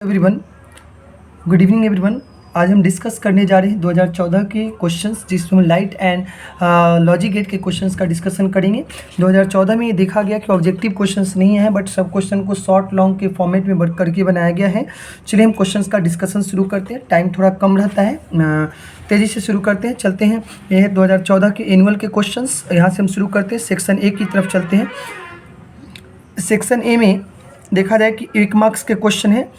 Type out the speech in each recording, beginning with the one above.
Everyone, good evening everyone. आज हम discuss करने जा रहे हैं 2014 के क्वेश्चंस, जिसमें हम लाइट एंड लॉजिक गेट के क्वेश्चंस का डिस्कशन करेंगे। 2014 में ये देखा गया कि ऑब्जेक्टिव क्वेश्चंस नहीं है, बट सब क्वेश्चन को शॉर्ट लॉन्ग के फॉर्मेट में वर्क करके बनाया गया है। चलिए हम क्वेश्चंस का डिस्कशन शुरू करते हैं, टाइम थोड़ा कम रहता है, तेज़ी से शुरू करते हैं। चलते हैं, ये है 2014 के एनुअल के क्वेश्चंस। यहाँ से हम शुरू करते हैं, सेक्शन ए की तरफ चलते हैं। सेक्शन ए में देखा जाए कि 1 मार्क्स के क्वेश्चन है।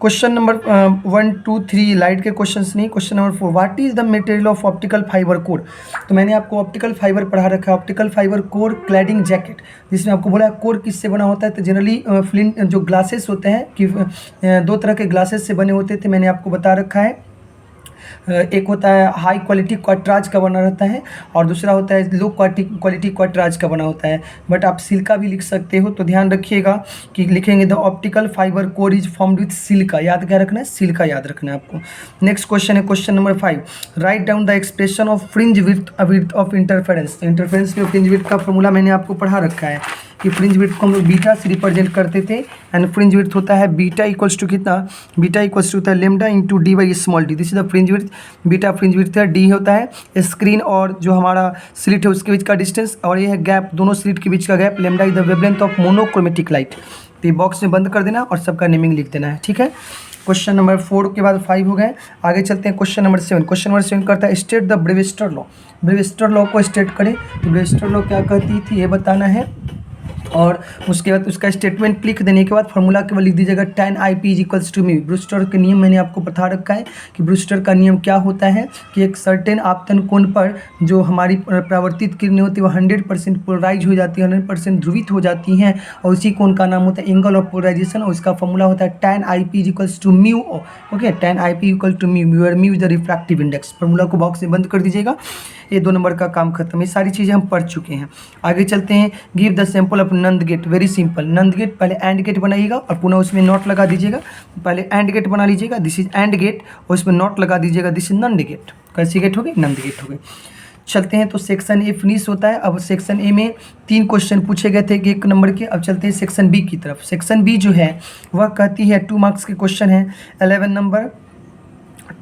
क्वेश्चन नंबर 1, 2, 3 लाइट के क्वेश्चंस नहीं। Question number 4, what is the material of optical fibre core. तो मैंने आपको ऑप्टिकल फाइबर पढ़ा रखा है, optical fibre core cladding jacket, जिसमें आपको बोला कोर किससे बना होता है। तो जनरली फ्लिंट जो ग्लासेस होते हैं कि 2 तरह के ग्लासेस से बने होते थे, मैंने आपको बता रखा है। एक होता है हाई क्वालिटी क्वार्ट्राज का बना रहता है, और दूसरा होता है लो क्वालिटी क्वार्ट्राज का बना होता है। बट आप सिल्का भी लिख सकते हो, तो ध्यान रखिएगा कि लिखेंगे the optical fibre core is formed with Chilka. याद क्या रखना है, सिल्का याद रखना है आपको। नेक्स्ट क्वेश्चन है question number 5, write down the expression of fringe width of interference. Interference के फ्रिंज विड्थ का फॉर्मूला मैंने आपको पढ़ा रखा है कि फ्रिंज विड्थ को हम लोग बीटा से रिप्रेजेंट करते थे, एंड फ्रिंज विड्थ होता है बीटा इक्वल्स टू कितना, बीटा इक्वल्स टू होता है lambda into D by small D. This is the fringe width, beta fringe width है, डी होता है स्क्रीन और जो हमारा स्लिट है उसके बीच का डिस्टेंस, और ये है गैप, दोनों स्लिट के बीच का gap. Lambda is the wavelength of monochromatic light. तो ये बॉक्स में बंद कर देना और सबका नेमिंग लिख देना है, ठीक है। क्वेश्चन नंबर 4 के बाद 5 हो गए। आगे चलते हैं क्वेश्चन नंबर 7। क्वेश्चन नंबर 7 करता है स्टेट द ब्रेविस्टर लॉ। ब्रेविस्टर लॉ को स्टेट करें तो ब्रेविस्टर लॉ क्या कहती थी ये बताना है, और उसके बाद उसका स्टेटमेंट लिख देने के बाद फॉर्मूला केवल लिख दीजिएगा tan IP is equals to mu. Brewster का नियम मैंने आपको बता रखा है कि ब्रूस्टर का नियम क्या होता है कि एक सर्टेन आपतन कोण पर जो हमारी परावर्तित किरणें होती है वो 100% पोलराइज हो जाती है, 100% ध्रुवित हो जाती हैं, और उसी कोण का नाम होता है एंगल ऑफ पोलराइजेशन, और उसका फॉर्मूला होता है tan IP is equals to mu. Okay, tan IP equal to mu, where mu is the refractive index. Formula को बॉक्स में बंद कर दीजिएगा। ये 2 नंबर का काम खत्म। ये सारी चीज़ें हम पढ़ चुके हैं। आगे चलते हैं, give the sample of NAND gate. Very simple, NAND gate पहले एंड गेट बनाइएगा और पुनः उसमें नॉट लगा दीजिएगा। पहले एंड गेट बना लीजिएगा, दिस इज एंड गेट, और उसमें नॉट लगा दीजिएगा, दिस इज नंद गेट। कैसी गेट हो गई, नंद गेट हो गई। चलते हैं, तो सेक्शन ए फिनिश होता है। अब सेक्शन ए में 3 क्वेश्चन पूछे गए थे 1 नंबर के। अब चलते हैं सेक्शन बी की तरफ। सेक्शन बी जो है वह कहती है 2 मार्क्स के क्वेश्चन है, 11 नंबर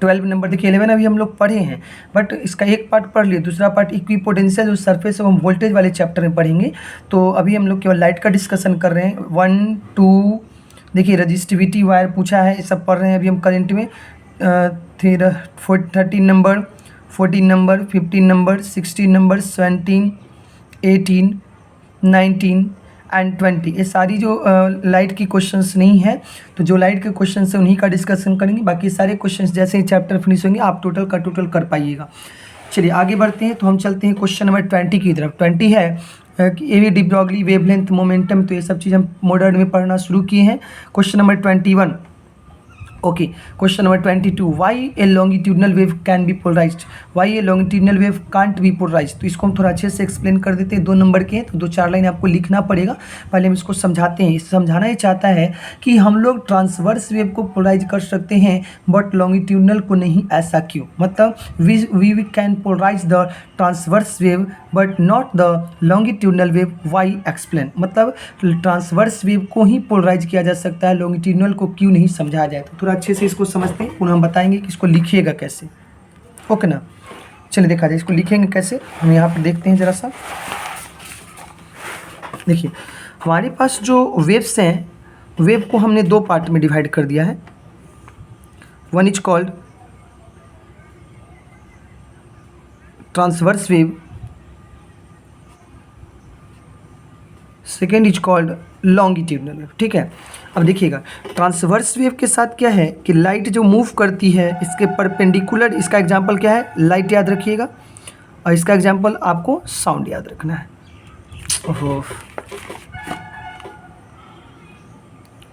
12 नंबर। देखिए 11 अभी हम लोग पढ़े हैं, बट इसका एक पार्ट पढ़ लिए, दूसरा पार्ट इक्विपोटेंशियल जो सरफेस है हम वोल्टेज वाले चैप्टर में पढ़ेंगे। तो अभी हम लोग केवल लाइट का डिस्कशन कर रहे हैं। 1, 2 देखिए रजिस्टिविटी वायर पूछा है, ये सब पढ़ रहे हैं अभी हम करंट में। 13 number, 14 number, 15 number, 16 number, 17, 18, 19 and 20, ये सारी जो लाइट की क्वेश्चंस नहीं है, तो जो लाइट के क्वेश्चंस हैं उन्हीं का डिस्कशन करेंगे। बाकी सारे क्वेश्चंस जैसे ही चैप्टर फिनिश होंगे आप टोटल का टोटल कर पाइएगा। चलिए आगे बढ़ते हैं, तो हम चलते हैं क्वेश्चन नंबर 20 की तरफ। 20 है कि A de Broglie, wavelength, momentum, तो ये सब चीज़ हम मॉडर्न में पढ़ना शुरू किए हैं। Question number 21, okay. Question number 22, why a longitudinal wave can be polarised. Why a longitudinal wave can't be polarised. तो इसको हम थोड़ा अच्छे से एक्सप्लेन कर देते हैं। 2 नंबर के हैं तो 2-4 लाइन आपको लिखना पड़ेगा। पहले हम इसको समझाते हैं। इसे समझाना ये चाहता है कि हम लोग ट्रांसवर्स वेव को पोलराइज कर सकते हैं बट लॉन्गिट्यूडनल को नहीं। ऐसा क्यों, मतलब we can polarise the transverse wave but not the longitudinal wave, why explain. मतलब ट्रांसवर्स वेव को ही पोलराइज किया जा सकता है, लॉन्गिट्यूडनल को क्यों नहीं समझाया जाए। तो थोड़ा अच्छे से इसको समझते हैं, पुनः हम बताएंगे कि इसको लिखिएगा कैसे। ओके ना, चलिए देखा जाए इसको लिखेंगे कैसे। हम यहाँ पर देखते हैं ज़रा सा। देखिए हमारे पास जो वेव्स हैं, वेव को हमने 2 पार्ट में डिवाइड कर दिया है। One is called transverse wave, second is called longitudinal wave, ठीक है। अब देखिएगा ट्रांसवर्स वेव के साथ क्या है कि लाइट जो मूव करती है इसके परपेंडिकुलर, इसका एग्जांपल क्या है, लाइट याद रखिएगा, और इसका एग्जांपल आपको साउंड याद रखना है। ओहो,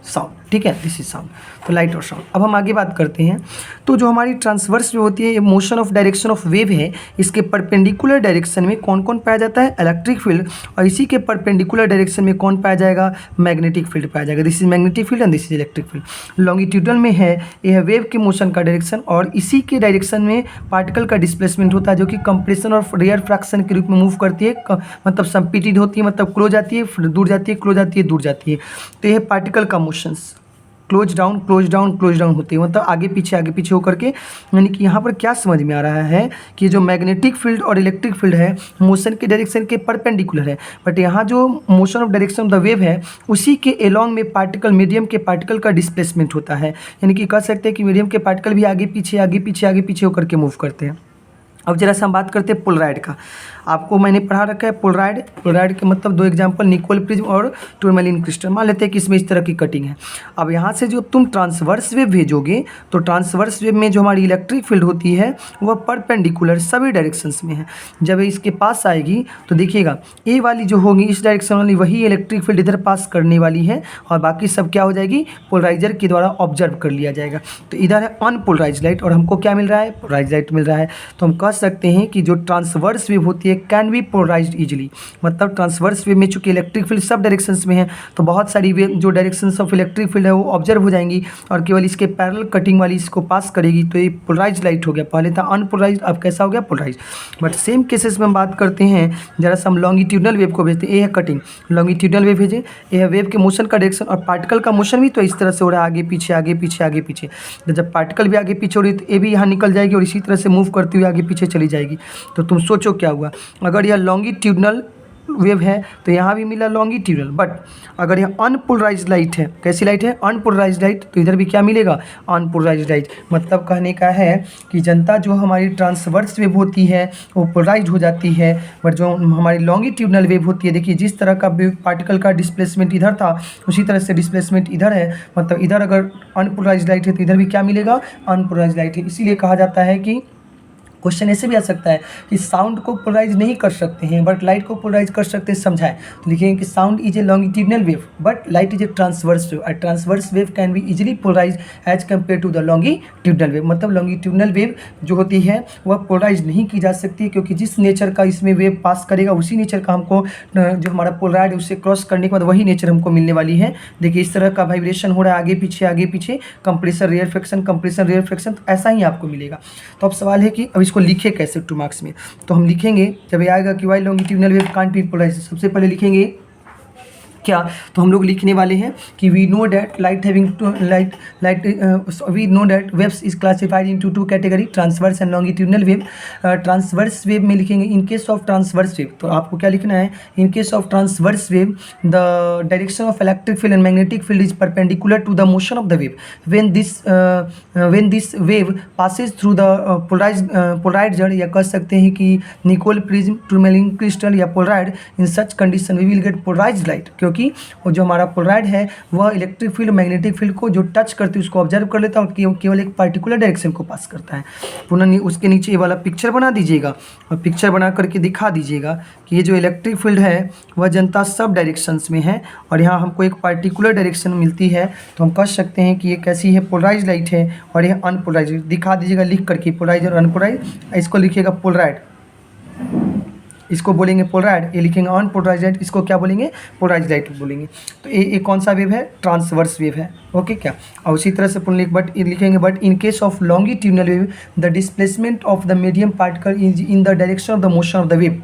साउंड, ठीक है, दिस इज साउंड। तो लाइट और साउंड। अब हम आगे बात करते हैं, तो जो हमारी ट्रांसवर्स वेव होती है, ये motion of direction of wave है, इसके परपेंडिकुलर डायरेक्शन में कौन कौन पाया जाता है, इलेक्ट्रिक फील्ड, और इसी के परपेंडिकुलर डायरेक्शन में कौन पाया जाएगा, मैग्नेटिक फील्ड पाया जाएगा। This is magnetic field and this is electric field. Longitudinal में है यह वेव के मोशन का डायरेक्शन, और इसी के डायरेक्शन में पार्टिकल का डिस्प्लेसमेंट होता है जो कि कंप्रेशन और रेयर फ्रैक्शन के रूप में मूव करती है, मतलब संपीड़ित होती है, मतलब क्लोज जाती है, दूर जाती है, क्लोज जाती है, दूर जाती है। तो यह पार्टिकल का motions, close down close down close down होते हैं, मतलब आगे पीछे होकर के। यानी कि यहाँ पर क्या समझ में आ रहा है कि जो मैग्नेटिक फील्ड और इलेक्ट्रिक फील्ड है मोशन के डायरेक्शन के परपेंडिकुलर है, बट यहाँ जो motion of direction of the wave है उसी के एलॉन्ग में पार्टिकल, मीडियम के पार्टिकल का डिस्प्लेसमेंट होता है। यानी कि कह सकते हैं कि मीडियम के पार्टिकल भी आगे पीछे होकर के मूव करते हैं। अब जरा से हम बात करते हैं पोलराइड का। आपको मैंने पढ़ा रखा है पोलराइड के मतलब दो एग्जांपल निकोल प्रिज्म और टूरमैलिन क्रिस्टल। मान लेते हैं कि इसमें इस तरह की कटिंग है। अब यहाँ से जो तुम ट्रांसवर्स वेव भेजोगे तो ट्रांसवर्स वेव में जो हमारी इलेक्ट्रिक फील्ड होती है वह परपेंडिकुलर सभी डायरेक्शंस में है। जब इसके पास आएगी तो देखिएगा ए वाली जो होगी इस डायरेक्शन वाली वही इलेक्ट्रिक फील्ड इधर पास करने वाली है और बाकी सब क्या हो जाएगी पोलराइजर के द्वारा ऑब्जर्व कर लिया जाएगा। तो इधर है अनपोलराइज लाइट और हमको क्या मिल रहा है पोलराइज लाइट मिल रहा है। तो हम कह सकते हैं कि जो ट्रांसवर्स वेव होती है कैन बी पोलराइज्ड इजीली। मतलब ट्रांसवर्स वेव में चूंकि इलेक्ट्रिक फील्ड सब डायरेक्शंस में है तो बहुत सारी वेव जो डायरेक्शंस ऑफ इलेक्ट्रिक फील्ड है वो ऑब्जर्व हो जाएंगी और केवल इसके पैरेलल कटिंग वाली इसको पास करेगी। तो ये पोलराइज लाइट हो गया, पहले था अनपोलराइज अब कैसा हो गया पोलराइज। बट सेम केसेस में हम बात करते हैं जरा सा हम लॉन्गिट्यूडनल वेव को भेजते हैं। ये है कटिंग, लॉन्गिट्यूडनल वेव भेजे, ये है वेव के मोशन का डायरेक्शन और पार्टिकल का मोशन भी तो इस तरह से हो रहा है आगे पीछे। तो जब पार्टिकल भी आगे पीछे हो रही है तो ये भी यहाँ निकल जाएगी और इसी तरह से मूव करती हुई आगे पीछे चली जाएगी। तो तुम सोचो क्या हुआ, अगर यह लॉन्गिट्यूडनल वेव है तो यहाँ भी मिला लॉन्गिट्यूडनल, बट अगर यह अनपोलराइज्ड लाइट है, कैसी लाइट है अनपोलराइज्ड लाइट, तो इधर भी क्या मिलेगा अनपोलराइज्ड लाइट। मतलब कहने का है कि जनता जो हमारी ट्रांसवर्स वेव होती है वो पोलराइज्ड हो जाती है, बट जो हमारी लॉन्गिट्यूडनल वेव होती है देखिए जिस तरह का पार्टिकल का डिस्प्लेसमेंट इधर था उसी तरह से डिस्प्लेसमेंट इधर है। मतलब इधर अगर अनपोलराइज्ड लाइट है तो इधर भी क्या मिलेगा अनपोलराइज्ड लाइट है। इसीलिए कहा जाता है कि क्वेश्चन ऐसे भी आ सकता है कि साउंड को पोलराइज नहीं कर सकते हैं बट लाइट को पोलराइज कर सकते हैं, समझाएं। तो लिखेंगे कि sound is a longitudinal wave but light is a transverse wave. Transverse wave can be easily polarise as compare to the longitudinal wave. मतलब लॉन्गिट्यूडनल वेव जो होती है वह पोलराइज नहीं की जा सकती क्योंकि जिस नेचर का इसमें वेव पास करेगा उसी नेचर का हमको जो हमारा पोलराइड है उससे क्रॉस करने के बाद वही नेचर हमको मिलने वाली है। देखिए इस तरह का वाइब्रेशन हो रहा है आगे पीछे, कंप्रेसर रेयर फ्रैक्शन, तो ऐसा ही आपको मिलेगा। तो अब सवाल है कि अब इसको लिखे कैसे 2 मार्क्स में। तो हम लिखेंगे जब ये आएगा कि why longitudinal wave can't be polarised, सबसे पहले लिखेंगे क्या, तो हम लोग लिखने वाले हैं कि we know that we know that waves is classified into 2 category transverse and longitudinal wave. Transverse wave में लिखेंगे in case of transverse wave, तो आपको क्या लिखना है in case of transverse wave the direction of electric field and magnetic field is perpendicular to the motion of the wave when this wave passes through the polariser, या कह सकते हैं कि निकोल प्रिज्म टूरमैलिन क्रिस्टल या polaroid. In such condition we will get polarised light, क्योंकि वो जो हमारा पोलराइड है वह इलेक्ट्रिक फील्ड मैग्नेटिक फील्ड को जो टच करती है उसको ऑब्जर्व कर लेता है और केवल एक पार्टिकुलर डायरेक्शन को पास करता है। पुनः उसके नीचे ये वाला पिक्चर बना दीजिएगा और पिक्चर बना करके दिखा दीजिएगा कि ये जो इलेक्ट्रिक फील्ड है वह जनता सब डायरेक्शंस में है और यहाँ हमको एक पार्टिकुलर डायरेक्शन मिलती है। तो हम कह सकते हैं कि ये कैसी है पोलराइज लाइट है और यह अनपोलराइज। दिखा दीजिएगा लिख करके पोलराइज और अनपोलराइज, इसको लिखिएगा पोलराइड, इसको बोलेंगे पोलराइड, ये लिखेंगे अनपोलराइज लाइट, इसको क्या बोलेंगे पोलराइज लाइट बोलेंगे। तो ये कौन सा वेव है ट्रांसवर्स वेव है, ओके क्या। और उसी तरह से लिखेंगे but in case of longitudinal wave the displacement of the medium particle is in the direction of the motion of the wave.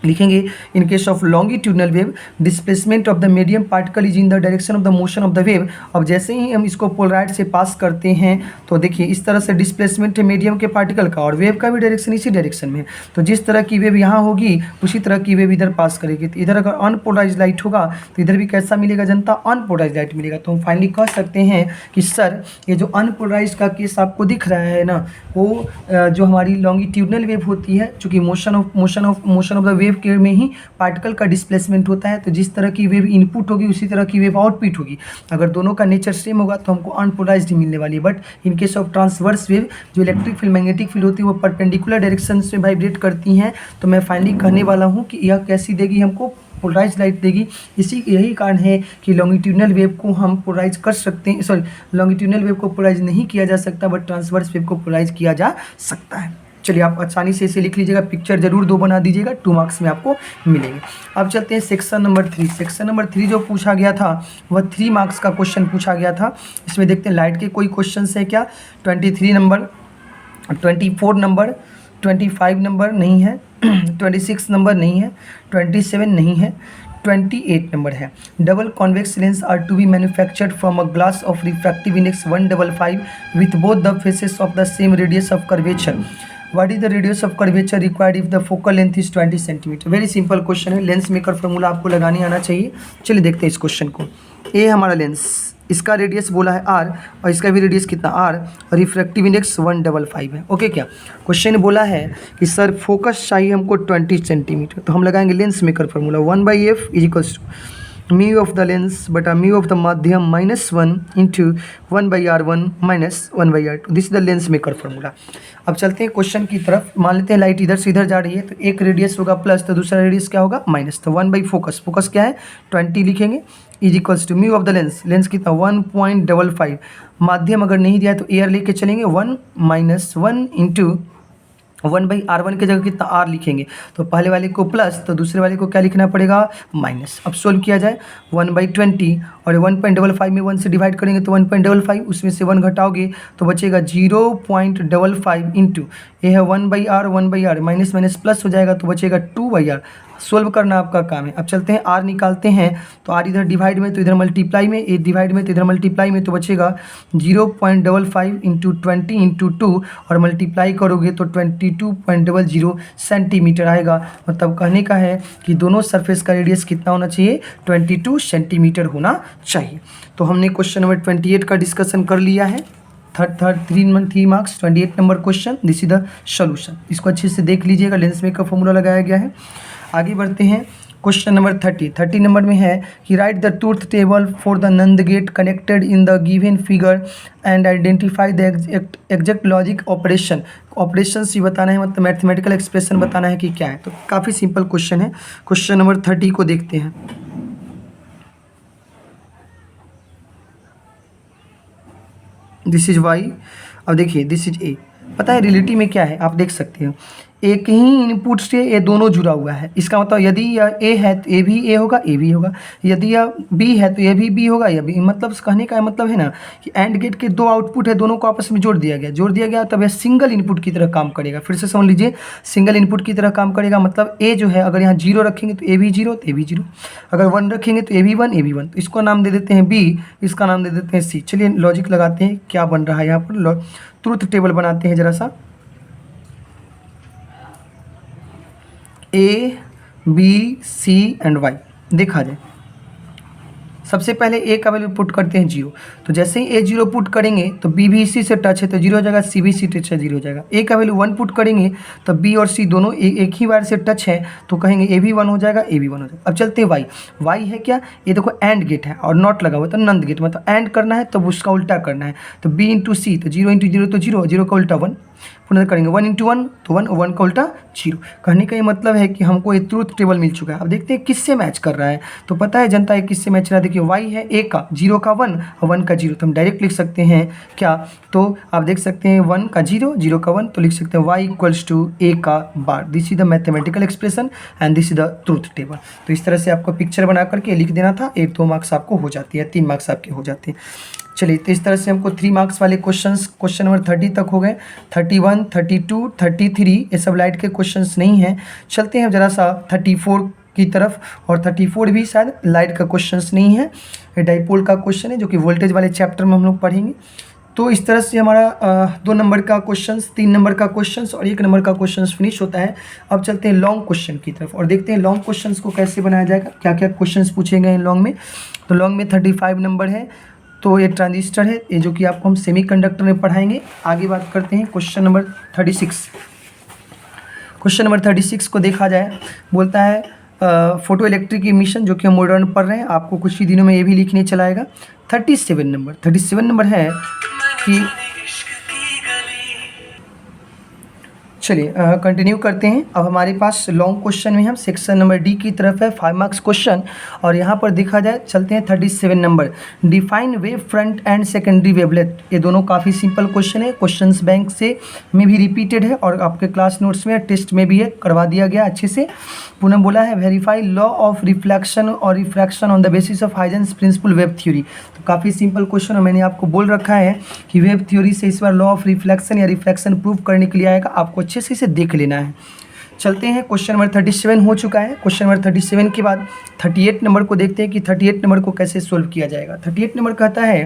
लिखेंगे in case of longitudinal wave displacement of the medium particle is in the direction of the motion of the wave. अब जैसे ही हम इसको Polaroid से पास करते हैं तो देखिए इस तरह से डिस्प्लेसमेंट है मीडियम के पार्टिकल का और वेव का भी डायरेक्शन इसी डायरेक्शन में है। तो जिस तरह की वेव यहाँ होगी उसी तरह की वेव इधर पास करेगी। तो इधर अगर अनपोलराइज लाइट होगा तो इधर भी कैसा मिलेगा जनता अनपोलराइज लाइट मिलेगा। तो हम फाइनली कह सकते हैं कि सर ये जो अनपोलराइज का केस आपको दिख रहा है ना वो जो हमारी लॉन्गिट्यूडनल वेव होती है चूँकि मोशन ऑफ द वेव के में ही पार्टिकल का डिस्प्लेसमेंट होता है। तो जिस तरह की वेव इनपुट होगी उसी तरह की वेव आउटपुट होगी। अगर दोनों का नेचर सेम होगा तो हमको अनपोलराइज्ड ही मिलने वाली है। But in case of transverse wave जो इलेक्ट्रिक फील्ड मैग्नेटिक फील्ड होती है वो परपेंडिकुलर डायरेक्शन में वाइब्रेट करती हैं। तो मैं फाइनली कहने वाला हूँ कि यह कैसी देगी हमको पोलराइज लाइट देगी। यही कारण है कि लॉन्गिट्यूडनल वेव को हम पोलराइज कर सकते हैं, सॉरी लॉन्गिट्यूडनल वेव को पोलराइज नहीं किया जा सकता बट ट्रांसवर्स वेव को पोलराइज किया जा सकता है। चलिए आप आसानी से इसे लिख लीजिएगा, पिक्चर जरूर 2 बना दीजिएगा, 2 मार्क्स में आपको मिलेंगे। अब चलते हैं सेक्शन नंबर 3। सेक्शन नंबर 3 जो पूछा गया था वह 3 मार्क्स का क्वेश्चन पूछा गया था। इसमें देखते हैं लाइट के कोई क्वेश्चन है क्या। 23 नंबर, 24 नंबर, 25 नंबर नहीं है, 26 नंबर नहीं है, 27 नहीं है, 28 नंबर है, double convex lens are to be manufactured from a glass of refractive index 155 with both the faces of the same radius of curvature. What is the radius of curvature required if the focal length is 20 centimetre. Very simple question है, lens maker formula आपको लगाने आना चाहिए। चलिए देखते हैं इस question को। ए हमारा लेंस, इसका रेडियस बोला है r और इसका भी रेडियस कितना r, और रिफ्रैक्टिव इंडेक्स 155 है। ओके, क्या क्वेश्चन बोला है कि सर फोकस चाहिए हमको 20 सेंटीमीटर, तो हम लगाएंगे lens maker formula 1/f is equals to mu of the lens बटा म्यू ऑफ द माध्यम -1 into 1/r1 minus 1/r2। This is the lens maker formula. अब चलते हैं क्वेश्चन की तरफ। मान लेते हैं लाइट इधर से इधर जा रही है, तो एक रेडियस होगा प्लस, तो दूसरा रेडियस क्या होगा माइनस। तो 1/फोकस, फोकस क्या है 20 लिखेंगे, is equals to mu of the lens, lens कितना 1.55, माध्यम अगर नहीं दिया है तो एयर लेके चलेंगे 1 - 1 इंटू 1/r1 की जगह कितना r लिखेंगे, तो पहले वाले को प्लस तो दूसरे वाले को क्या लिखना पड़ेगा माइनस। अब सोल्व किया जाए 1/20 और 1.55 में 1 से डिवाइड करेंगे तो 1.55, उसमें से 1 घटाओगे तो बचेगा 0.55 इंटू ये है 1/r माइनस माइनस प्लस हो जाएगा तो बचेगा 2/r। सोल्व करना आपका काम है। अब चलते हैं r निकालते हैं, तो r इधर डिवाइड में तो इधर मल्टीप्लाई में, ए डिवाइड में तो इधर मल्टीप्लाई में, तो बचेगा 0.55 इंटू 20 इंटू 2 और मल्टीप्लाई करोगे तो 22.00 सेंटीमीटर आएगा। मतलब कहने का है कि दोनों सरफेस का रेडियस कितना होना चाहिए 22 सेंटीमीटर होना चाहिए। तो हमने क्वेश्चन नंबर 28 का डिस्कशन कर लिया है। Three marks 28 number question, this is the solution. इसको अच्छे से देख लीजिएगा, लेंस मेकर फॉर्मूला लगाया गया है। आगे बढ़ते हैं क्वेश्चन नंबर 30 नंबर में है कि write the truth table for the NAND gate connected in the given figure and identify the exact logic operation. Operations ही बताना है, मतलब मैथमेटिकल एक्सप्रेशन बताना है कि क्या है। तो काफ़ी सिंपल क्वेश्चन है। क्वेश्चन नंबर 30 को देखते हैं। दिस इज वाई, अब देखिए दिस इज ए। पता है रिलेटिव में क्या है, आप देख सकते हो एक ही इनपुट से ये दोनों जुड़ा हुआ है। इसका मतलब यदि यह ए है तो ए भी ए होगा, ए भी होगा, यदि यह बी है तो ये भी बी होगा, यह भी। मतलब कहने का मतलब है ना कि एंड गेट के दो आउटपुट है, दोनों को आपस में जोड़ दिया गया, तब यह सिंगल इनपुट की तरह काम करेगा। फिर से समझ लीजिए, सिंगल इनपुट की तरह काम करेगा। मतलब ए जो है अगर यहाँ 0 रखेंगे तो ए भी 0 तो ए भी 0, अगर 1 रखेंगे तो ए भी 1 ए भी 1। तो इसको नाम दे देते हैं बी, इसका नाम दे देते हैं सी। चलिए लॉजिक लगाते हैं क्या बन रहा है यहाँ पर। ट्रूथ टेबल बनाते हैं जरा सा। A B C and Y देखा जाए। सबसे पहले ए का वैल्यू पुट करते हैं 0, तो जैसे ही ए 0 पुट करेंगे तो बी भी इसी से टच है तो 0 हो जाएगा, सी भी सी टच है 0 हो जाएगा। ए का वैल्यू 1 पुट करेंगे तो बी और सी दोनों एक ही वायर से टच है तो कहेंगे ए भी 1 हो जाएगा, ए भी 1 हो जाएगा। अब चलते हैं वाई। वाई है क्या, ये देखो एंड गेट है और नॉट लगा हुआ है तो नंद गेट, मतलब एंड करना है तो उसका उल्टा करना है। तो बी इंटू सी तो 0 इंटू 0 तो 0, 0 का उल्टा 1, पुनः करेंगे 1 इंटू 1 तो 1, 1 का उल्टा 0। कहने का ये मतलब है कि हमको ये ट्रूथ टेबल मिल चुका है। अब देखते हैं किससे मैच कर रहा है। तो पता है जनता है किससे मैच रहा है। देखिए y है a का, 0 का 1 और 1 का 0, तो हम डायरेक्ट लिख सकते हैं क्या, तो आप देख सकते हैं 1 का 0, 0 का 1, तो लिख सकते हैं y इक्वल्स टू a का bar. This is the mathematical expression and this is the truth table. तो इस तरह से आपको पिक्चर बना करके लिख देना था। 1-2 मार्क्स आपको हो जाती है, 3 मार्क्स आपके हो जाते हैं। चलिए तो इस तरह से हमको 3 मार्क्स वाले क्वेश्चंस क्वेश्चन नंबर 30 तक हो गए। 31, 32, 33 ये सब लाइट के क्वेश्चंस नहीं हैं। चलते हैं जरा सा 34 की तरफ, और 34 भी शायद लाइट का क्वेश्चंस नहीं है, ये डाइपोल का क्वेश्चन है जो कि वोल्टेज वाले चैप्टर में हम लोग पढ़ेंगे। तो इस तरह से हमारा 2 नंबर का क्वेश्चंस, 3 नंबर का क्वेश्चंस और 1 नंबर का क्वेश्चंस फिनिश होता है। अब चलते हैं लॉन्ग क्वेश्चन की तरफ और देखते हैं लॉन्ग क्वेश्चंस को कैसे बनाया जाएगा, क्या क्या क्वेश्चंस पूछे गए हैं लॉन्ग में। तो लॉन्ग में 35 नंबर है, तो ये ट्रांजिस्टर है, ये जो कि आपको हम सेमीकंडक्टर में पढ़ाएंगे। आगे बात करते हैं क्वेश्चन नंबर 36। क्वेश्चन नंबर 36 को देखा जाए, बोलता है फोटो इलेक्ट्रिक इमिशन, जो कि हम मॉडर्न पढ़ रहे हैं, आपको कुछ ही दिनों में ये भी लिखने चलाएगा। 37 नंबर है कि चलिए कंटिन्यू करते हैं। अब हमारे पास लॉन्ग क्वेश्चन में हम सेक्शन नंबर डी की तरफ है, 5 मार्क्स क्वेश्चन, और यहाँ पर देखा जाए चलते हैं 37 number. Define wave front end secondary wavelet. ये दोनों काफ़ी सिंपल क्वेश्चन है, क्वेश्चंस बैंक से में भी रिपीटेड है और आपके क्लास नोट्स में टेस्ट में भी है, करवा दिया गया अच्छे से। पुनः बोला है वेरीफाई लॉ ऑफ रिफ्लेक्शन और refraction on the basis of Huygens principle wave theory. तो काफ़ी सिंपल क्वेश्चन है, मैंने आपको बोल रखा है कि वेव थ्योरी से इस बार लॉ ऑफ रिफ्लेक्शन या रिफ्रैक्शन प्रूव करने के लिए आएगा, आपको अच्छे से इसे देख लेना है। चलते हैं, क्वेश्चन नंबर 37 हो चुका है। क्वेश्चन नंबर 37 के बाद 38 नंबर को देखते हैं कि 38 नंबर को कैसे सोल्व किया जाएगा। 38 नंबर कहता है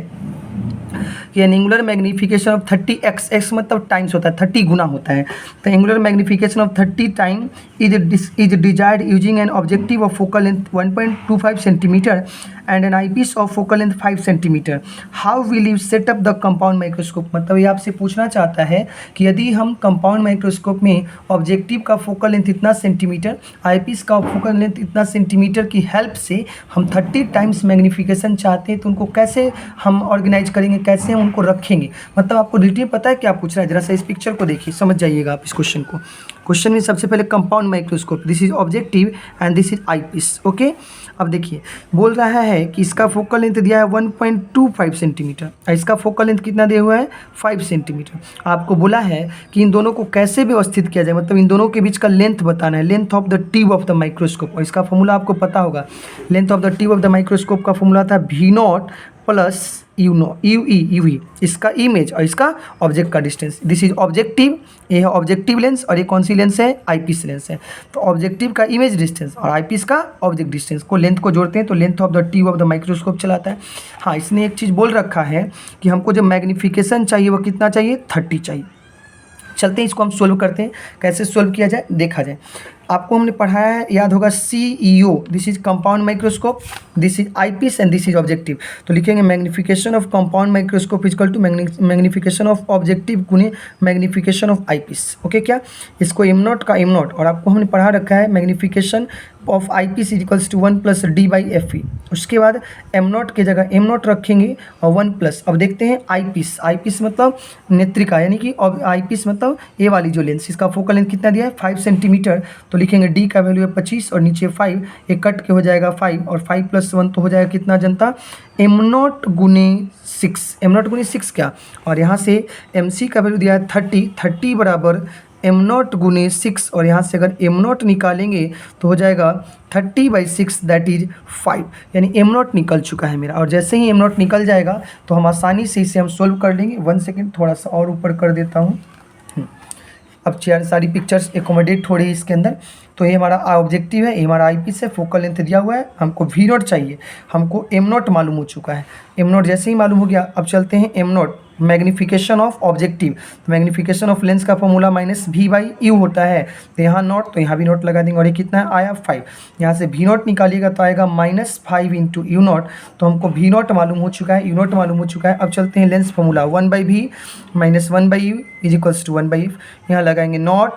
कि angular magnification of 30x, x मतलब टाइम्स होता है, 30 गुना होता है। तो angular magnification of 30 time is desired using an objective of focal length 1.25 centimetre and an eyepiece of focal length 5 centimetre. How will you set up the compound microscope. मतलब ये आपसे पूछना चाहता है कि यदि हम कंपाउंड माइक्रोस्कोप में ऑब्जेक्टिव का फोकल लेंथ इतना सेंटीमीटर, आईपीस का फोकल लेंथ इतना सेंटीमीटर की हेल्प से हम 30 टाइम्स मैग्निफिकेशन चाहते हैं, तो उनको कैसे हम ऑर्गेनाइज करेंगे, कैसे हम उनको रखेंगे। मतलब आपको डिटेल पता है क्या पूछ रहा है, जरा सा इस पिक्चर को देखिए, समझ जाइएगा आप इस क्वेश्चन को। क्वेश्चन में सबसे पहले compound microscope, this is objective and this is eyepiece. Okay, अब देखिए बोल रहा है कि इसका फोकल लेंथ दिया है 1.25 सेंटीमीटर और इसका फोकल लेंथ कितना दिया हुआ है 5 सेंटीमीटर। आपको बोला है कि इन दोनों को कैसे व्यवस्थित किया जाए, मतलब इन दोनों के बीच का लेंथ बताना है, length of the tube of the microscope. और इसका फॉर्मूला आपको पता होगा, length of the tube of the microscope का फॉर्मूला था V0 प्लस यूई, इसका इमेज और इसका ऑब्जेक्ट का डिस्टेंस। दिस इज ऑब्जेक्टिव, ये है ऑब्जेक्टिव लेंस और ये कौन सी लेंस है, आईपीस लेंस है। तो ऑब्जेक्टिव का इमेज डिस्टेंस और आईपीस का ऑब्जेक्ट डिस्टेंस को लेंथ को जोड़ते हैं तो length of the tube of the microscope चलाता है। हाँ, इसने एक चीज़ बोल रखा है कि हमको जो मैग्निफिकेशन चाहिए वो कितना चाहिए, 30 चाहिए। चलते हैं, इसको हम सोल्व करते हैं, कैसे सोल्व किया जाए देखा जाए। आपको हमने पढ़ाया है, याद होगा, CEO, this is compound microscope, this is eyepiece and this is objective. तो लिखेंगे magnification of compound microscope equal to magnification of objective गुने मैग्निफिकेशन ऑफ आईपीस। ओके, क्या इसको M0 का M0, और आपको हमने पढ़ा रखा है magnification of eyepiece equals to 1 plus D/FE। उसके बाद M0 की जगह M0 रखेंगे और 1 प्लस, अब देखते हैं आईपीस, आईपीस मतलब नेत्रिका, यानी कि आईपीस मतलब ये वाली जो लेंस, इसका फोकल लेंथ कितना दिया है 5 सेंटीमीटर। तो लिखेंगे D का वैल्यू है 25 और नीचे 5, एक कट के हो जाएगा 5 और 5 + 1 तो हो जाएगा कितना जनता, M0 गुने 6, M0 गुने 6 क्या, और यहाँ से MC का वैल्यू दिया है 30 बराबर M0 गुने 6, और यहाँ से अगर M0 निकालेंगे तो हो जाएगा 30/6 दैट इज 5, यानी M0 निकल चुका है मेरा। और जैसे ही M0 निकल जाएगा तो हम आसानी से इसे हम सोल्व कर लेंगे। 1 सेकेंड, थोड़ा सा और ऊपर कर देता हूँ। अब सारी पिक्चर्स एकोमोडेट हो रही है इसके अंदर। तो ये हमारा ऑब्जेक्टिव है, ये हमारा आईपीस है, फोकल लेंथ दिया हुआ है, हमको V0 चाहिए, हमको M0 मालूम हो चुका है। M0 जैसे ही मालूम हो गया, अब चलते हैं M0 मैग्निफिकेशन ऑफ ऑब्जेक्टिव। तो मैग्निफिकेशन ऑफ लेंस का फॉर्मूला -V/U होता है, तो यहाँ नॉट, तो यहाँ भी नोट लगा देंगे। और ये कितना आया 5, यहाँ से V0 निकालिएगा तो आएगा -5 × U0। तो हमको V0 मालूम हो चुका है, U0 मालूम हो चुका है। अब चलते हैं lens formula 1/V - 1/U = 1/F। यहाँ लगाएंगे नॉट,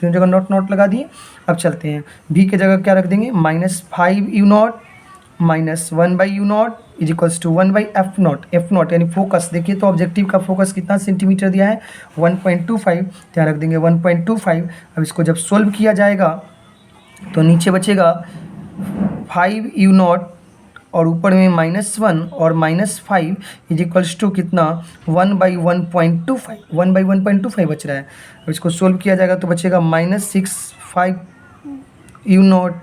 तीन जगह नॉट लगा दिए। अब चलते हैं, V की जगह क्या रख देंगे, -5U0 - 1/U0 = 1/F0। F0 यानी फोकस, देखिए तो ऑब्जेक्टिव का फोकस कितना सेंटीमीटर दिया है 1.25, यहाँ रख देंगे 1.25। अब इसको जब सोल्व किया जाएगा तो नीचे बचेगा 5U0 और ऊपर में -1 और -5 = कितना 1/1.25, 1/1.25 बच रहा है। अब इसको सोल्व किया जाएगा तो बचेगा -6/5U0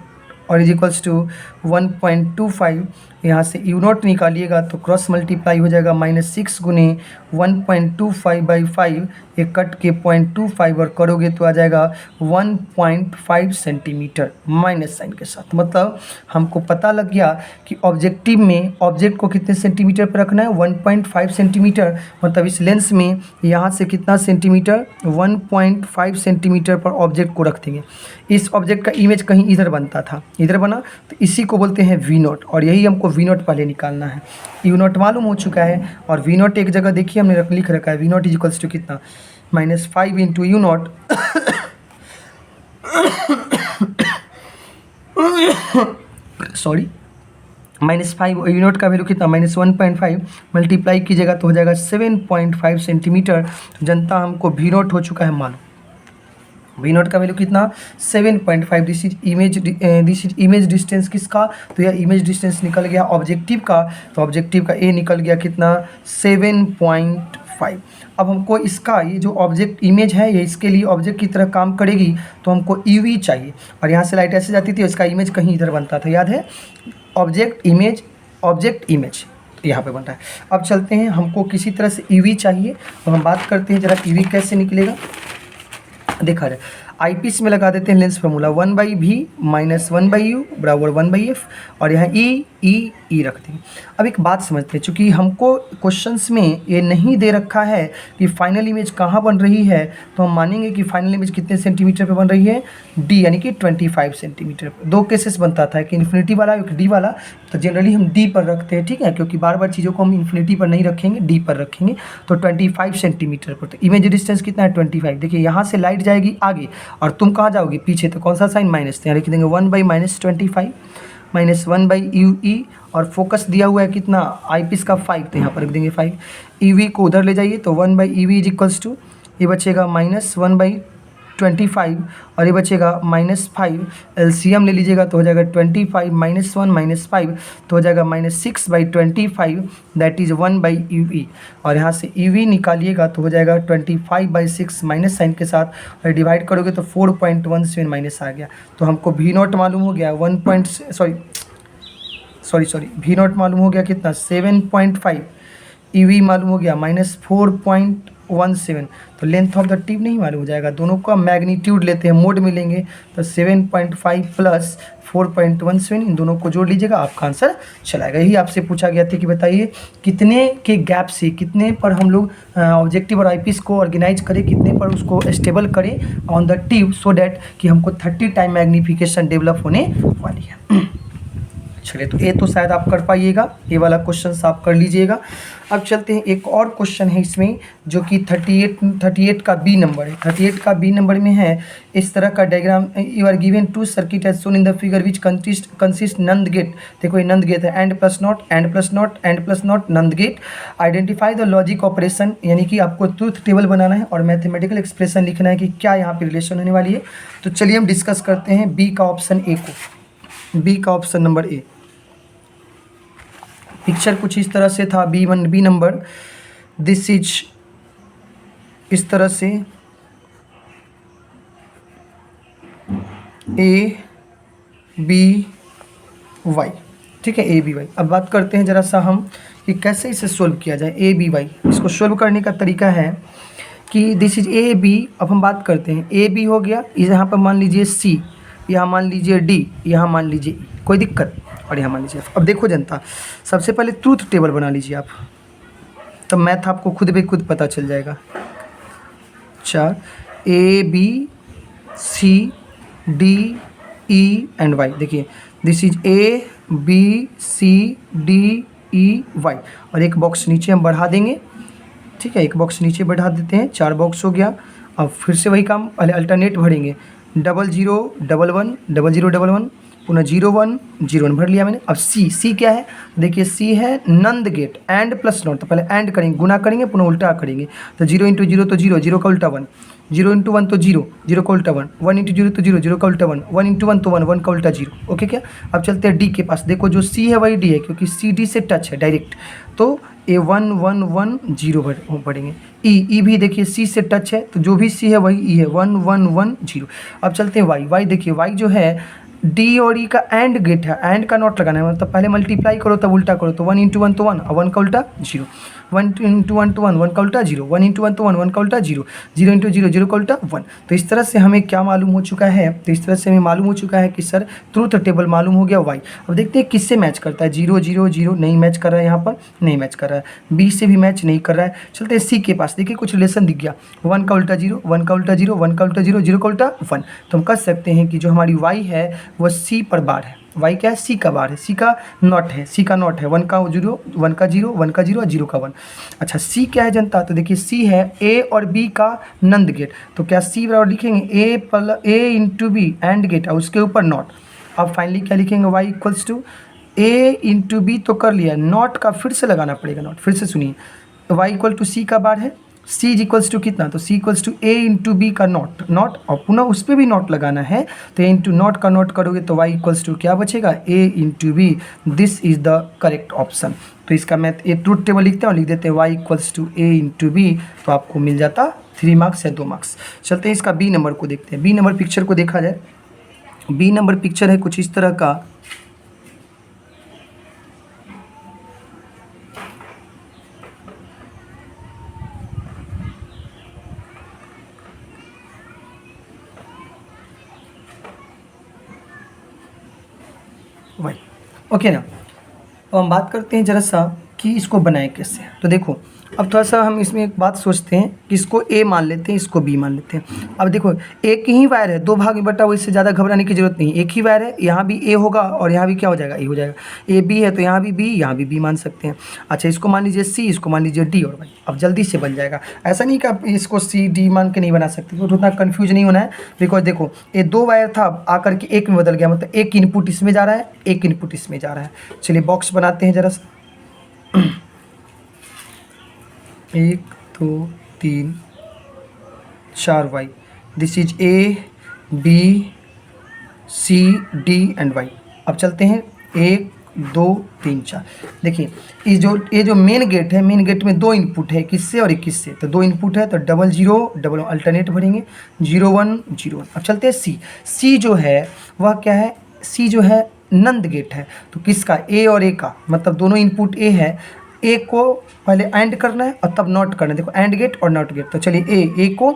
और = 1.25। यहाँ से U0 निकालिएगा तो क्रॉस मल्टीप्लाई हो जाएगा, -6 गुने 1.25/5, एक कट के 0.25 और करोगे तो आ जाएगा 1.5 सेंटीमीटर माइनस साइन के साथ। मतलब हमको पता लग गया कि ऑब्जेक्टिव में ऑब्जेक्ट को कितने सेंटीमीटर पर रखना है, 1.5 सेंटीमीटर। मतलब इस लेंस में यहाँ से कितना सेंटीमीटर, 1.5 सेंटीमीटर पर ऑब्जेक्ट को रख देंगे। इस ऑब्जेक्ट का इमेज कहीं इधर बनता था, इधर बना, तो इसी को बोलते हैं V0, और यही हमको V0 पहले निकालना है। U0 मालूम हो चुका है और V0 एक जगह देखिए हमने लिख रखा है, V0 = कितना -5 × U0 सॉरी -5, U0 का वैल्यू कितना -1.5 मल्टीप्लाई कीजिएगा तो हो जाएगा 7.5 सेंटीमीटर। तो जनता हमको V0 हो चुका है मालूम। V0 का वैल्यू कितना 7.5। दिस इज इमेज डिस्टेंस किसका, तो यह इमेज डिस्टेंस निकल गया ऑब्जेक्टिव का, तो ऑब्जेक्टिव का A निकल गया कितना 7.5। अब हमको इसका ये जो ऑब्जेक्ट इमेज है ये इसके लिए ऑब्जेक्ट की तरह काम करेगी, तो हमको UV चाहिए, और यहाँ से लाइट ऐसे जाती थी, इसका इमेज कहीं इधर बनता था, याद है, ऑब्जेक्ट इमेज यहाँ पे बनता है। अब चलते हैं, हमको किसी तरह से UV चाहिए, तो हम बात करते हैं जरा UV कैसे निकलेगा देखा जाए। आई पीस में लगा देते हैं lens formula 1/v minus 1/u बराबर 1/f, और यहाँ ई रख देंगे। अब एक बात समझते हैं, चूँकि हमको क्वेश्चंस में ये नहीं दे रखा है कि फाइनल इमेज कहाँ बन रही है, तो हम मानेंगे कि फाइनल इमेज कितने सेंटीमीटर पे बन रही है, डी यानी कि 25 सेंटीमीटर। दो केसेस बनता था, एक इन्फिनिटी वाला एक डी वाला, तो जनरली हम डी पर रखते हैं, ठीक है, क्योंकि बार बार चीज़ों को हम इन्फिनिटी पर नहीं रखेंगे, डी पर रखेंगे। तो 25 सेंटीमीटर पर, तो इमेज डिस्टेंस कितना है 25। देखिए यहाँ से लाइट जाएगी आगे और तुम कहाँ जाओगे पीछे, तो कौन सा साइन माइनस, यहाँ लिख देंगे 1/-25 माइनस 1/UE, और फोकस दिया हुआ है कितना आई पीस का 5, तो यहाँ पर रख देंगे 5। EV को उधर ले जाइए तो 1/EV इज इक्वल्स टू, ये बचेगा माइनस 1/25 और ये बचेगा -5। एलसीएम ले लीजिएगा तो हो जाएगा 25 -1 -5 तो हो जाएगा -6/25, दैट इज़ 1/EV। और यहाँ से EV निकालिएगा तो हो जाएगा 25/6 माइनस साइन के साथ, और डिवाइड करोगे तो 4.17 माइनस आ गया। तो हमको V0 मालूम हो गया सॉरी V0 मालूम हो गया कितना 7.5, EV मालूम हो गया -4.17। तो लेंथ ऑफ द टिप नहीं मालूम हो जाएगा, दोनों का मैग्नीट्यूड लेते हैं, मोड मिलेंगे, तो 7.5 प्लस 4.17 इन दोनों को जोड़ लीजिएगा, आपका आंसर चलाएगा। यही आपसे पूछा गया था कि बताइए कितने के गैप से कितने पर हम लोग ऑब्जेक्टिव और आईपीस को ऑर्गेनाइज करें, कितने पर उसको स्टेबल करें on the tip, so that कि हमको 30 टाइम मैग्नीफिकेशन डेवलप होने वाली है। चलिए, तो ये तो शायद आप कर पाइएगा, ये वाला क्वेश्चन आप कर लीजिएगा। अब चलते हैं, एक और क्वेश्चन है इसमें जो कि 38 का बी नंबर है। 38 का बी नंबर में है इस तरह का diagram, you are given to circuit as shown in the figure which consist NAND gate. देखो ये नंद गेट है, AND plus NOT AND plus NOT AND plus NOT NAND gate. Identify the logic operation, यानी कि आपको truth table बनाना है और mathematical expression लिखना है कि क्या यहाँ पे रिलेशन होने वाली है। तो चलिए हम डिस्कस करते हैं बी का ऑप्शन ए को, बी का ऑप्शन नंबर ए। पिक्चर कुछ इस तरह से था, बी नंबर, दिस इज इस तरह से ए बी वाई, ठीक है, ए बी वाई। अब बात करते हैं जरा सा हम कि कैसे इसे सोल्व किया जाए। ए बी वाई, इसको सोल्व करने का तरीका है कि दिस इज ए बी। अब हम बात करते हैं, ए बी हो गया, यहाँ पर मान लीजिए सी, यहाँ मान लीजिए डी, यहाँ मान लीजिए ई, कोई दिक्कत, और यहाँ मान लीजिए। अब देखो जनता, सबसे पहले ट्रूथ टेबल बना लीजिए आप, तब मैथ आपको खुद भी खुद पता चल जाएगा। 4 A B C D E and Y. देखिए this is A B C D E Y, और एक बॉक्स नीचे हम बढ़ा देंगे, ठीक है, एक बॉक्स नीचे बढ़ा देते हैं, 4 बॉक्स हो गया। अब फिर से वही काम, पहले अल्टरनेट भरेंगे, 0 0 1 1 0 0 1 1, पुनः 0 1 0 1 भर लिया मैंने। अब सी क्या है, देखिए सी है नंद गेट, एंड प्लस नॉट, तो पहले एंड करेंगे, गुना करेंगे, पुनः उल्टा करेंगे, तो 0 × 0 तो 0, 0 का उल्टा 1, 0 × 1 तो 0, 0 का उल्टा 1, 1 × 0 तो 0, 0 का उल्टा 1, 1 × 1 तो 1, 1 का उल्टा 0। ओके क्या, अब चलते हैं डी के पास। देखो जो सी है वही डी है, क्योंकि सी डी से टच है डायरेक्ट, तो ए 1 1 1 0 पढ़ेंगे। ई भी देखिए सी से टच है, तो जो भी सी है वही ई है, 1 1 1 0। अब चलते हैं वाई देखिए वाई जो है डी और ई का एंड गेट है, एंड का नॉट लगाना है, मतलब पहले मल्टीप्लाई करो तब उल्टा करो, तो 1 × 1 तो 1, और 1 का उल्टा 0, 1 × 1 तो 1, 1 का उल्टा 0, 1 × 1 तो 1, 1 का उल्टा 0, 0 × 0, 0 का उल्टा 1। तो इस तरह से हमें क्या मालूम हो चुका है, तो इस तरह से हमें मालूम हो चुका है कि सर ट्रूथ टेबल मालूम हो गया वाई। अब देखते हैं किससे मैच करता है, 0 0 0 नहीं मैच कर रहा है, यहाँ पर नहीं मैच कर रहा है, बी से भी मैच नहीं कर रहा है। चलते हैं सी के पास, देखिए कुछ रिलेशन दिख गया, 1 का उल्टा 0, 1 का उल्टा 0, 1 का उल्टा 0, 0 का उल्टा 1। तो हम कह सकते हैं कि जो हमारी वाई है वह सी पर बार है, वाई क्या है, सी का बार है, सी का नॉट है, सी का नॉट है, 1 का 0, 1 का 0, 1 का 0 और 0 का 1। अच्छा सी क्या है जनता, तो देखिए सी है ए और बी का नंद गेट, तो क्या सी बराबर लिखेंगे ए × बी एंड गेट और उसके ऊपर नॉट। अब फाइनली क्या लिखेंगे, Y equals to A × B तो कर लिया, नॉट का फिर से लगाना पड़ेगा, नॉट फिर से सुनिए, वाई इक्वल टू सी का बार है, सी इज इक्वल्स टू कितना, तो सी इक्वल्स टू ए × बी का नॉट और पुनः उस पर भी नॉट लगाना है, तो ए × नॉट का नॉट करोगे तो वाई इक्वल्स टू क्या बचेगा, A × B. This is the correct option. तो इसका मैथ ये ट्रूथ टेबल लिखते हैं और लिख देते हैं Y equals to A × B, तो आपको मिल जाता 3 मार्क्स या 2 मार्क्स। चलते हैं इसका बी नंबर को देखते हैं। बी नंबर पिक्चर को देखा जाए, बी नंबर पिक्चर है कुछ इस तरह का, वाई। ओके ना। तो हम बात करते हैं जरा सा कि इसको बनाए कैसे। तो देखो अब थोड़ा सा हम इसमें एक बात सोचते हैं कि इसको ए मान लेते हैं, इसको बी मान लेते हैं। अब देखो एक ही वायर है, दो भाग में बटा हुआ, इससे ज़्यादा घबराने की जरूरत नहीं। एक ही वायर है, यहाँ भी ए होगा और यहाँ भी क्या हो जाएगा, ए हो जाएगा। ए बी है तो यहाँ भी बी, यहाँ भी बी मान सकते हैं। अच्छा इसको मान लीजिए सी, इसको मान लीजिए डी और वाई। अब जल्दी से बन जाएगा। ऐसा नहीं कि आप इसको सी डी मान के नहीं बना सकते, तो उतना कन्फ्यूज नहीं होना है। बिकॉज देखो ये दो वायर था, आकर के एक में बदल गया, मतलब एक इनपुट इसमें जा रहा है, एक इनपुट इसमें जा रहा है। चलिए बॉक्स बनाते हैं जरा सा। 1 2 3 4 Y. This is A B C D and Y. अब चलते हैं 1 2 3 4। देखिए ये जो मेन गेट है, मेन गेट में दो इनपुट है, किससे और 21 से। तो दो इनपुट है तो 0 0 डबल अल्टरनेट भरेंगे, 0 1 0 1। अब चलते हैं सी। सी जो है वह क्या है, सी जो है नंद गेट है। तो किसका, ए और ए का, मतलब दोनों इनपुट ए है। ए को पहले एंड करना है और तब नॉट करना है। देखो एंड गेट और नॉट गेट। तो चलिए ए को,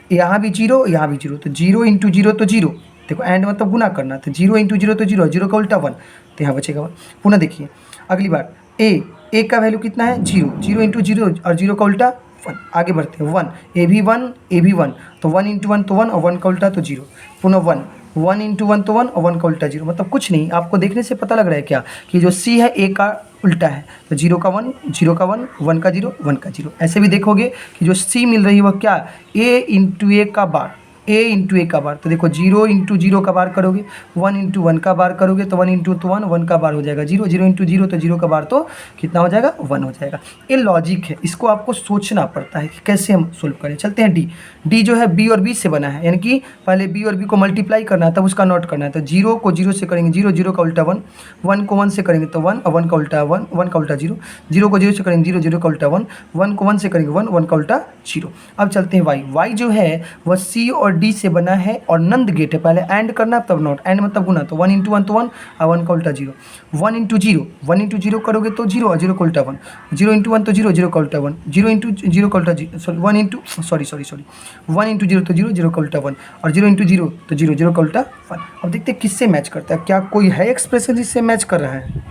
यहाँ भी 0 यहाँ भी 0, तो 0 इंटू 0 तो 0। देखो एंड मतलब गुना करना, तो 0 इंटू 0 तो 0, 0 का उल्टा 1, तो यहाँ बचेगा 1। पुनः देखिए अगली बार ए का वैल्यू कितना है 0, 0 इंटू 0 और 0 का उल्टा 1। आगे बढ़ते हैं 1, ए भी 1 ए भी 1, तो 1 इंटू 1 तो 1 और 1 का उल्टा तो 0। पुनः 1, 1 इंटू 1 तो 1 और 1 का उल्टा 0। मतलब कुछ नहीं, आपको देखने से पता लग रहा है क्या कि जो सी है ए का उल्टा है। तो 0 का 1 0 का 1 1 का 0 1 का 0। ऐसे भी देखोगे कि जो सी मिल रही है वह क्या, ए इंटू ए का बार, ए इंटू ए का बार। तो देखो 0 इंटू 0 का बार करोगे, 1 इंटू 1 का बार करोगे तो 1 इंटू तो 1, 1 का बार हो जाएगा 0, 0 इंटू 0 तो 0 का बार तो कितना हो जाएगा 1 हो जाएगा। ये लॉजिक है, इसको आपको सोचना पड़ता है कि कैसे हम सोल्व करें। चलते हैं डी। डी जो है बी और बी से बना है, यानी कि पहले बी और बी को मल्टीप्लाई करना है तब उसका नॉट करना है। तो 0 को 0 से करेंगे 0, 0 का उल्टा 1, 1 को 1 से करेंगे तो 1 और 1 का उल्टा 1, 1 का उल्टा 0, 0 को 0 से करेंगे 0, 0 का उल्टा 1, 1 को 1 से करेंगे 1, 1 का उल्टा 0। अब चलते हैं वाई। वाई जो है वह सी और डी से बना है और नंद गेट है, पहले एंड करना है तब नॉट। एंड मतलब गुना, तो 1 इंटू 1 तो 1 और 1 का उल्टा 0, 1 इंटू 0, 1 इंटू 0 करोगे तो 0 और 0 का उल्टा 1, 0 इंटू 1 तो 0, 0 का उल्टा 1, 0 इंटू 0 का उल्टा 1 इंटू 1 इंटू 0 तो 0, 0 का उल्टा 1 और 0 इंटू 0 तो 0, 0 का उल्टा 1। अब देखते हैं किससे मैच करता है, क्या कोई है एक्सप्रेशन जिससे मैच कर रहा है।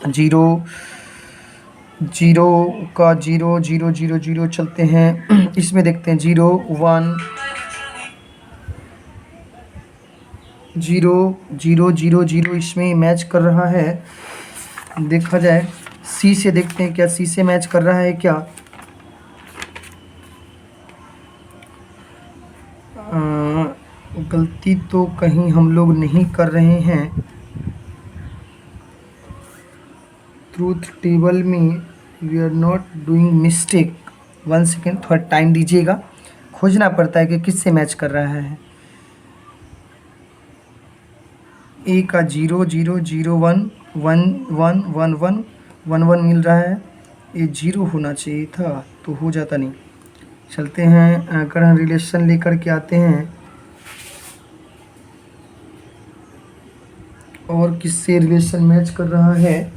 0 0 का 0 0 0 0। चलते हैं इसमें देखते हैं 0 1 0 0 0 0 इसमें मैच कर रहा है। देखा जाए सी से, देखते हैं क्या सी से मैच कर रहा है क्या। गलती तो कहीं हम लोग नहीं कर रहे हैं। ट्रूथ टेबल में we are not doing mistake. 1 second, थोड़ा टाइम दीजिएगा, खोजना पड़ता है कि किससे मैच कर रहा है। ए का 0 0 0 1 1 1 1 1 1 1 मिल रहा है। ये 0 होना चाहिए था तो हो जाता नहीं। चलते हैं, अगर हम रिलेशन लेकर के आते हैं और किससे रिलेशन मैच कर रहा है,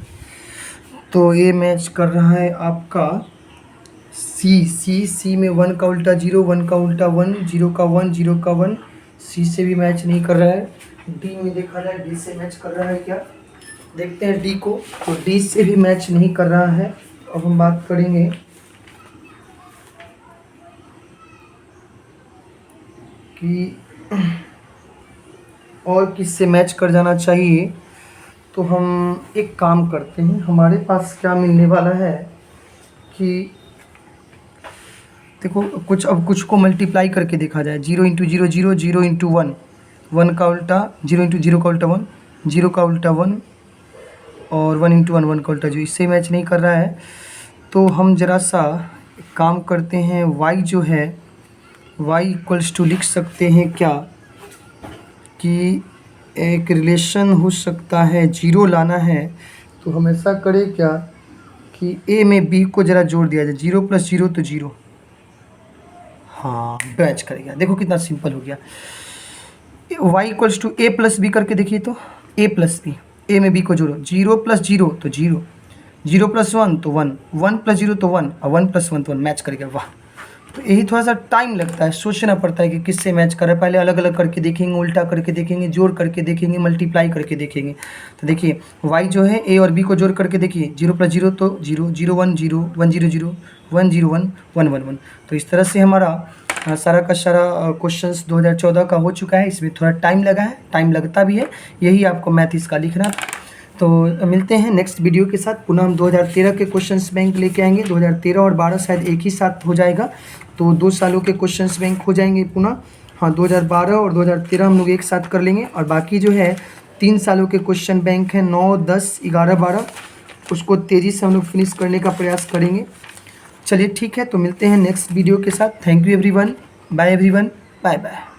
तो ये मैच कर रहा है आपका सी में 1 का उल्टा 0, 1 का उल्टा 1, 0 का 1, 0 का 1। सी से भी मैच नहीं कर रहा है। डी में देखा जाए डी से मैच कर रहा है क्या, देखते हैं डी को। तो डी से भी मैच नहीं कर रहा है। अब हम बात करेंगे कि और किससे मैच कर जाना चाहिए। तो हम एक काम करते हैं, हमारे पास क्या मिलने वाला है कि देखो कुछ को मल्टीप्लाई करके देखा जाए। 0 इंटू 0 0, 0 इंटू 1 1 का उल्टा, 0 इंटू 0 का उल्टा 1, 0 का उल्टा 1 और 1 इंटू 1 1 का उल्टा 0। इससे मैच नहीं कर रहा है। तो हम ज़रा सा काम करते हैं, y जो है y इक्वल्स टू लिख सकते हैं क्या कि एक रिलेशन हो सकता है, 0 लाना है तो हम ऐसा करें क्या कि a में b को ज़रा जोड़ दिया जाए। 0 प्लस 0 तो 0, हाँ मैच करेगा। देखो कितना सिंपल हो गया। y equals to a plus B करके देखिए तो a प्लस बी, a में b को जोड़ो। 0 प्लस 0 तो 0, 0 प्लस 1 तो 1, 1 प्लस 0 तो 1 और 1 प्लस 1 तो 1, मैच करेगा। वाह, तो यही थोड़ा सा टाइम लगता है, सोचना पड़ता है कि किससे मैच कर रहा है। पहले अलग अलग करके देखेंगे, उल्टा करके देखेंगे, जोड़ करके देखेंगे, मल्टीप्लाई करके देखेंगे। तो देखिए y जो है a और b को जोड़ करके देखिए, 0 + 0 तो 0, 0 1 0, 1 0 0, 1 0 1, 1 1 1। तो इस तरह से हमारा सारा का सारा क्वेश्चंस 2014 का हो चुका है। इसमें थोड़ा टाइम लगा है, टाइम लगता भी है, यही आपको मैथ इसका लिखना था। तो मिलते हैं नेक्स्ट वीडियो के साथ। पुनः हम 2013 के क्वेश्चंस बैंक लेके आएंगे। 2013 और 12 शायद एक ही साथ हो जाएगा, तो 2 सालों के क्वेश्चंस बैंक हो जाएंगे पुनः। हाँ, 2012 और 2013 हम लोग एक साथ कर लेंगे, और बाकी जो है 3 सालों के क्वेश्चन बैंक हैं 9, 10, 11, 12, उसको तेज़ी से हम लोग फिनिश करने का प्रयास करेंगे। चलिए ठीक है, तो मिलते हैं नेक्स्ट वीडियो के साथ। Thank you everyone, bye everyone, bye bye.